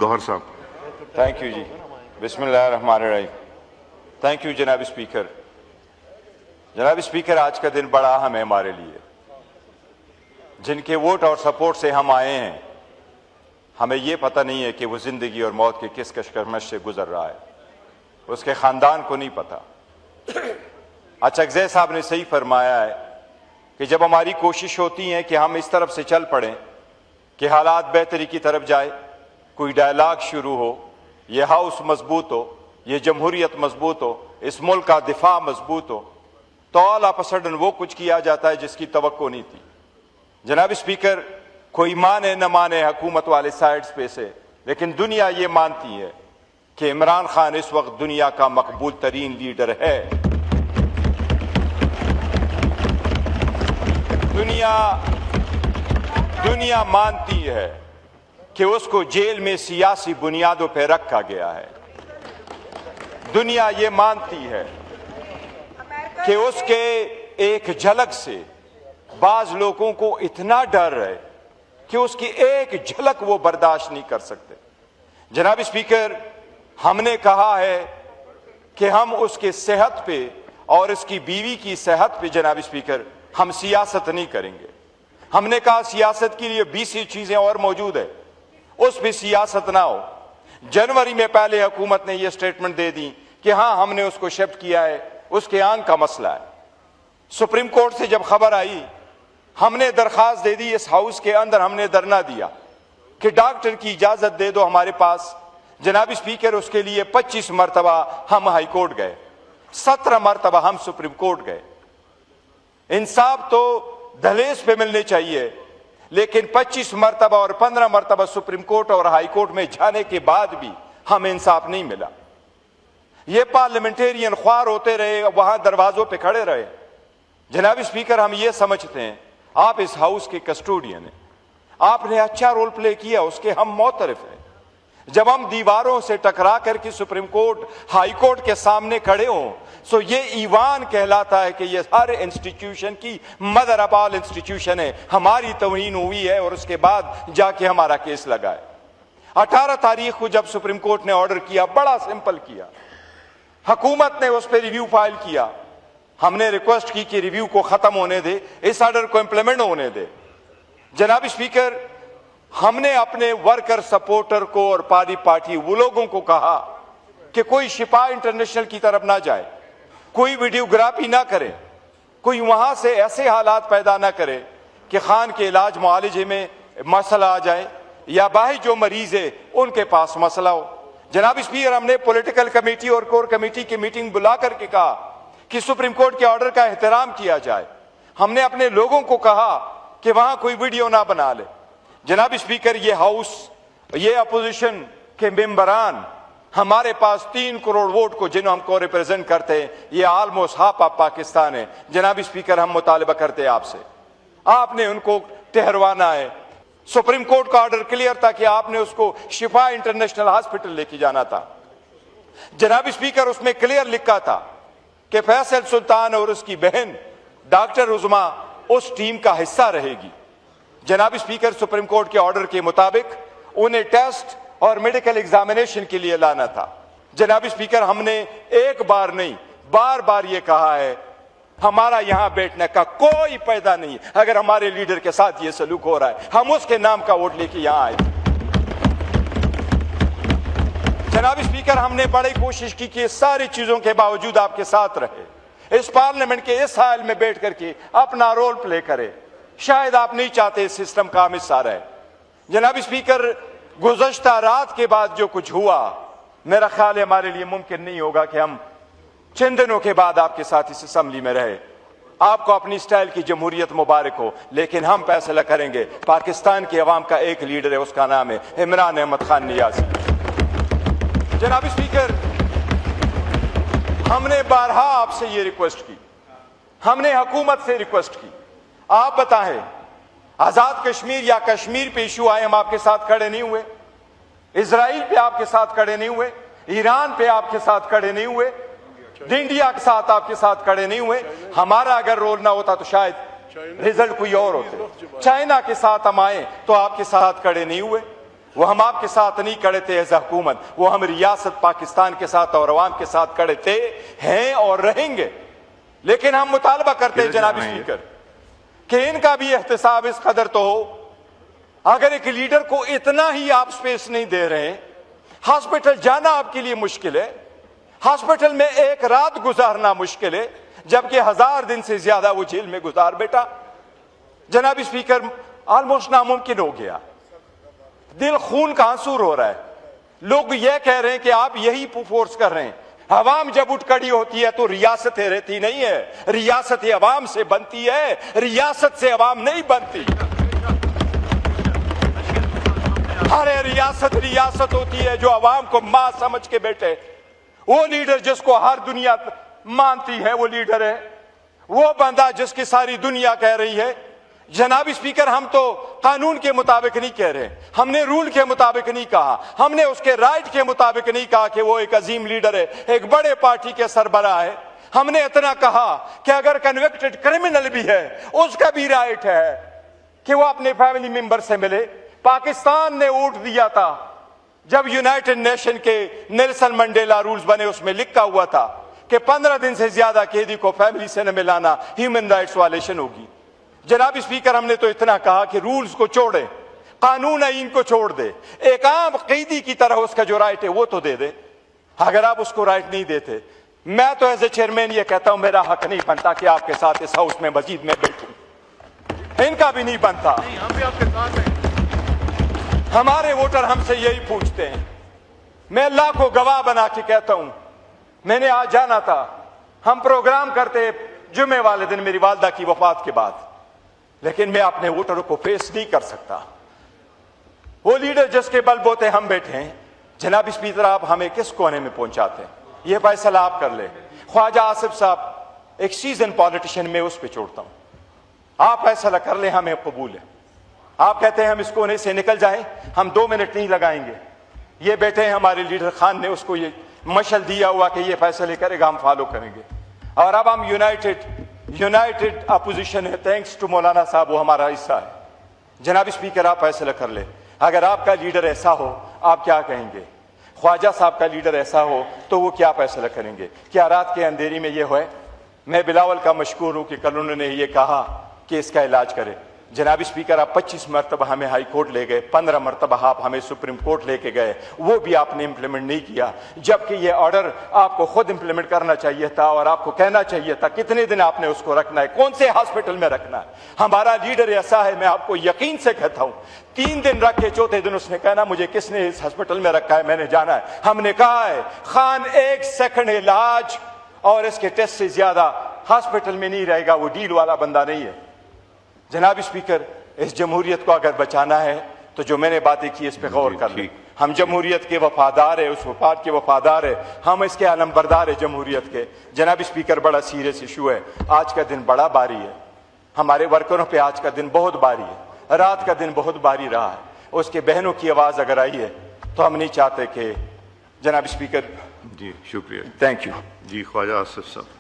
گوہر صاحب. Thank you جی. بسم اللہ الرحمن الرحیم. تھینک یو جناب اسپیکر. جناب اسپیکر، آج کا دن بڑا اہم ہے ہمارے لیے. جن کے ووٹ اور سپورٹ سے ہم آئے ہیں، ہمیں یہ پتہ نہیں ہے کہ وہ زندگی اور موت کے کس کشمکش سے گزر رہا ہے. اس کے خاندان کو نہیں پتہ. اچھا صاحب نے صحیح فرمایا ہے کہ جب ہماری کوشش ہوتی ہے کہ ہم اس طرف سے چل پڑیں کہ حالات بہتری کی طرف جائے، کوئی ڈائلاگ شروع ہو، یہ ہاؤس مضبوط ہو، یہ جمہوریت مضبوط ہو، اس ملک کا دفاع مضبوط ہو، تو آل آف سڈن وہ کچھ کیا جاتا ہے جس کی توقع نہیں تھی. جناب اسپیکر، کوئی مانے نہ مانے حکومت والے سائڈز پہ سے، لیکن دنیا یہ مانتی ہے کہ عمران خان اس وقت دنیا کا مقبول ترین لیڈر ہے. دنیا مانتی ہے کہ اس کو جیل میں سیاسی بنیادوں پہ رکھا گیا ہے. دنیا یہ مانتی ہے کہ اس کے ایک جھلک سے بعض لوگوں کو اتنا ڈر ہے کہ اس کی ایک جھلک وہ برداشت نہیں کر سکتے. جناب اسپیکر، ہم نے کہا ہے کہ ہم اس کے صحت پہ اور اس کی بیوی کی صحت پہ جناب اسپیکر ہم سیاست نہیں کریں گے. ہم نے کہا سیاست کے لیے 20 چیزیں اور موجود ہے، اس پہ سیاست نہ ہو. جنوری میں پہلے حکومت نے یہ سٹیٹمنٹ دے دی کہ ہاں ہم نے اس کو شفٹ کیا ہے، اس کے آنکھ کا مسئلہ ہے. سپریم کورٹ سے جب خبر آئی، ہم نے درخواست دے دی، اس ہاؤس کے اندر ہم نے دھرنا دیا کہ ڈاکٹر کی اجازت دے دو ہمارے پاس. جناب اسپیکر، اس کے لیے 25 مرتبہ ہم ہائی کورٹ گئے، 17 مرتبہ ہم سپریم کورٹ گئے. انصاف تو دہلیز پہ ملنے چاہیے، لیکن 25 مرتبہ اور 15 مرتبہ سپریم کورٹ اور ہائی کورٹ میں جانے کے بعد بھی ہمیں انصاف نہیں ملا. یہ پارلیمنٹیرین خوار ہوتے رہے، وہاں دروازوں پہ کھڑے رہے. جناب اسپیکر، ہم یہ سمجھتے ہیں آپ اس ہاؤس کے کسٹوڈین ہیں، آپ نے اچھا رول پلے کیا، اس کے ہم معترف ہیں. جب ہم دیواروں سے ٹکرا کر کے سپریم کورٹ ہائی کورٹ کے سامنے کھڑے ہوں، سو یہ ایوان کہلاتا ہے کہ یہ ہر انسٹیٹیوشن کی مدر آف آل انسٹیٹیوشن ہے. ہماری توہین ہوئی ہے اور اس کے بعد جا کے ہمارا کیس لگا ہے. 18 تاریخ کو جب سپریم کورٹ نے آرڈر کیا، بڑا سمپل کیا، حکومت نے اس پہ ریویو فائل کیا. ہم نے ریکویسٹ کی کہ ریویو کو ختم ہونے دے، اس آرڈر کو امپلیمنٹ ہونے دے. جناب اسپیکر، ہم نے اپنے ورکر سپورٹر کو اور پارٹی وہ لوگوں کو کہا کہ کوئی شفا انٹرنیشنل کی طرف نہ جائے، کوئی ویڈیوگرافی نہ کرے، کوئی وہاں سے ایسے حالات پیدا نہ کرے کہ خان کے علاج معالجے میں مسئلہ آ جائے یا باہر جو مریض ہے ان کے پاس مسئلہ ہو. جناب اسپیکر، ہم نے پولیٹیکل کمیٹی اور کور کمیٹی کی میٹنگ بلا کر کے کہا کہ سپریم کورٹ کے آرڈر کا احترام کیا جائے. ہم نے اپنے لوگوں کو کہا کہ وہاں کوئی ویڈیو نہ بنا لے. جناب اسپیکر، یہ ہاؤس، یہ اپوزیشن کے ممبران، ہمارے پاس 3 کروڑ ووٹ کو جنہوں ہم کو ریپرزینٹ کرتے ہیں، یہ آلموسٹ ہاف آف پاکستان ہے. جناب اسپیکر، ہم مطالبہ کرتے ہیں آپ سے، آپ نے ان کو ٹھہروانا ہے. سپریم کورٹ کا آرڈر کلیئر تھا کہ آپ نے اس کو شفا انٹرنیشنل ہاسپٹل لے کے جانا تھا. جناب اسپیکر، اس میں کلیئر لکھا تھا کہ فیصل سلطان اور اس کی بہن ڈاکٹر عظما اس ٹیم کا حصہ رہے گی. جناب اسپیکر، سپریم کورٹ کے آرڈر کے مطابق انہیں ٹیسٹ اور میڈیکل ایگزامینیشن کے لیے لانا تھا. جناب اسپیکر، ہم نے ایک بار نہیں بار بار یہ کہا ہے، ہمارا یہاں بیٹھنے کا کوئی پیدا نہیں. اگر ہمارے لیڈر کے ساتھ یہ سلوک ہو رہا ہے، ہم اس کے نام کا ووٹ لے کے یہاں آئے. جناب اسپیکر، ہم نے بڑی کوشش کی کہ ساری چیزوں کے باوجود آپ کے ساتھ رہے، اس پارلیمنٹ کے اس حال میں بیٹھ کر کے اپنا رول پلے کرے. شاید آپ نہیں چاہتے اس سسٹم کا ہم حصہ رہے. جناب اسپیکر، گزشتہ رات کے بعد جو کچھ ہوا، میرا خیال ہے ہمارے لیے ممکن نہیں ہوگا کہ ہم چند دنوں کے بعد آپ کے ساتھ اس اسمبلی میں رہے. آپ کو اپنی سٹائل کی جمہوریت مبارک ہو، لیکن ہم فیصلہ کریں گے. پاکستان کی عوام کا ایک لیڈر ہے، اس کا نام ہے عمران احمد خان نیازی. جناب اسپیکر، ہم نے بارہا آپ سے یہ ریکویسٹ کی، ہم نے حکومت سے ریکویسٹ کی، آپ بتائیں آزاد کشمیر یا کشمیر پہ ایشو آئے، ہم آپ کے ساتھ کھڑے نہیں ہوئے. اسرائیل پہ آپ کے ساتھ کھڑے نہیں ہوئے، ایران پہ آپ کے ساتھ کھڑے نہیں ہوئے، انڈیا کے ساتھ آپ کے ساتھ کھڑے نہیں ہوئے. ہمارا اگر رول نہ ہوتا تو شاید رزلٹ کوئی اور ہوتے. چائنا کے ساتھ ہم آئے تو آپ کے ساتھ کھڑے نہیں ہوئے. وہ ہم آپ کے ساتھ نہیں کھڑے تھے ایز حکومت، وہ ہم ریاست پاکستان کے ساتھ اور عوام کے ساتھ کھڑے تھے، ہیں اور رہیں گے۔ لیکن ہم مطالبہ کرتے ہیں جناب اسپیکر کہ ان کا بھی احتساب اس قدر تو ہو۔ اگر ایک لیڈر کو اتنا ہی آپ سپیس نہیں دے رہے، ہاسپٹل جانا آپ کے لیے مشکل ہے، ہاسپٹل میں ایک رات گزارنا مشکل ہے، جبکہ 1000 دن سے زیادہ وہ جیل میں گزار بیٹا۔ جناب اسپیکر آلموسٹ ناممکن ہو گیا، دل خون کا آنسو ہو رہا ہے۔ لوگ یہ کہہ رہے ہیں کہ آپ یہی فورس کر رہے ہیں۔ عوام جب اٹھ کھڑی ہوتی ہے تو ریاستیں رہتی نہیں ہے، ریاست عوام سے بنتی ہے، ریاست سے عوام نہیں بنتی۔ ارے ریاست ہوتی ہے جو عوام کو ماں سمجھ کے بیٹھے۔ وہ لیڈر جس کو ہر دنیا مانتی ہے وہ لیڈر ہے، وہ بندہ جس کی ساری دنیا کہہ رہی ہے۔ جناب اسپیکر ہم تو قانون کے مطابق نہیں کہہ رہے، ہم نے رول کے مطابق نہیں کہا، ہم نے اس کے رائٹ کے مطابق نہیں کہا کہ وہ ایک عظیم لیڈر ہے، ایک بڑے پارٹی کے سربراہ ہے۔ ہم نے اتنا کہا کہ اگر کنوکٹڈ کرمنل بھی ہے اس کا بھی رائٹ ہے کہ وہ اپنے فیملی ممبر سے ملے۔ پاکستان نے ووٹ دیا تھا جب یونائٹڈ نیشن کے نیلسن منڈیلا رولز بنے، اس میں لکھا ہوا تھا کہ 15 دن سے زیادہ قیدی کو فیملی سے نہ ملانا ہیومن رائٹس وائلیشن ہوگی۔ جناب اسپیکر ہم نے تو اتنا کہا کہ رولز کو چھوڑے، قانون آئین کو چھوڑ دے، ایک عام قیدی کی طرح اس کا جو رائٹ ہے وہ تو دے دے۔ اگر آپ اس کو رائٹ نہیں دیتے، میں تو ایز اے چیئرمین یہ کہتا ہوں میرا حق نہیں بنتا کہ آپ کے ساتھ اس ہاؤس میں مزید میں بیٹھوں، ان کا بھی نہیں بنتا۔ ہم بھی آپ کے ساتھ ہیں۔ ہمارے ووٹر ہم سے یہی پوچھتے ہیں۔ میں اللہ کو گواہ بنا کے کہتا ہوں، میں نے آج جانا تھا، ہم پروگرام کرتے جمعے والے دن میری والدہ کی وفات کے بعد، لیکن میں اپنے ووٹروں کو فیس نہیں کر سکتا۔ وہ لیڈر جس کے بل بوتے ہم بیٹھے ہیں، جناب اسپیکر آپ ہمیں کس کونے میں پہنچاتے ہیں؟ یہ فیصلہ آپ کر لیں۔ خواجہ آصف صاحب ایک سیزن پالیٹیشین میں اس پہ چھوڑتا ہوں، آپ فیصلہ کر لیں، ہمیں قبول ہے۔ آپ کہتے ہیں ہم اس کونے سے نکل جائیں، ہم 2 منٹ نہیں لگائیں گے۔ یہ بیٹھے ہیں ہمارے لیڈر خان نے اس کو یہ مشل دیا ہوا کہ یہ فیصلے کرے گا، ہم فالو کریں گے۔ اور اب ہم یونائٹڈ اپوزیشن ہے، تھینکس ٹو مولانا صاحب، وہ ہمارا حصہ ہے۔ جناب اسپیکر آپ فیصلہ کر لیں، اگر آپ کا لیڈر ایسا ہو آپ کیا کہیں گے؟ خواجہ صاحب کا لیڈر ایسا ہو تو وہ کیا فیصلہ کریں گے؟ کیا رات کے اندھیری میں یہ ہوئے؟ میں بلاول کا مشکور ہوں کہ کل انہوں نے یہ کہا کہ اس کا علاج کرے۔ جناب اسپیکر آپ 25 مرتبہ ہمیں ہائی کورٹ لے گئے، 15 مرتبہ آپ ہمیں سپریم کورٹ لے کے گئے، وہ بھی آپ نے امپلیمنٹ نہیں کیا، جبکہ یہ آرڈر آپ کو خود امپلیمنٹ کرنا چاہیے تھا اور آپ کو کہنا چاہیے تھا کتنے دن آپ نے اس کو رکھنا ہے، کون سے ہاسپٹل میں رکھنا ہے۔ ہمارا لیڈر ایسا ہے، میں آپ کو یقین سے کہتا ہوں، 3 دن رکھے، چوتھے دن اس نے کہنا مجھے کس نے اس ہاسپٹل میں رکھا ہے، میں نے جانا ہے۔ ہم نے کہا ہے خان 1 سیکنڈ علاج اور اس کے ٹیسٹ سے زیادہ ہاسپٹل میں نہیں رہے گا، وہ ڈیل والا بندہ نہیں ہے۔ جناب اسپیکر اس جمہوریت کو اگر بچانا ہے تو جو میں نے باتیں کی اس پہ غور کر لیں۔ ہم جمہوریت کے وفادار ہیں، اس وفاد کے وفادار ہیں، ہم اس کے علمبردار ہیں جمہوریت کے۔ جناب اسپیکر بڑا سیریس ایشو ہے، آج کا دن بڑا بھاری ہے، ہمارے ورکروں پہ آج کا دن بہت بھاری ہے، رات کا دن بہت بھاری رہا ہے۔ اس کے بہنوں کی آواز اگر آئی ہے تو ہم نہیں چاہتے کہ جناب اسپیکر جی شکریہ، تھینک یو۔ جی خواجہ آصف صاحب۔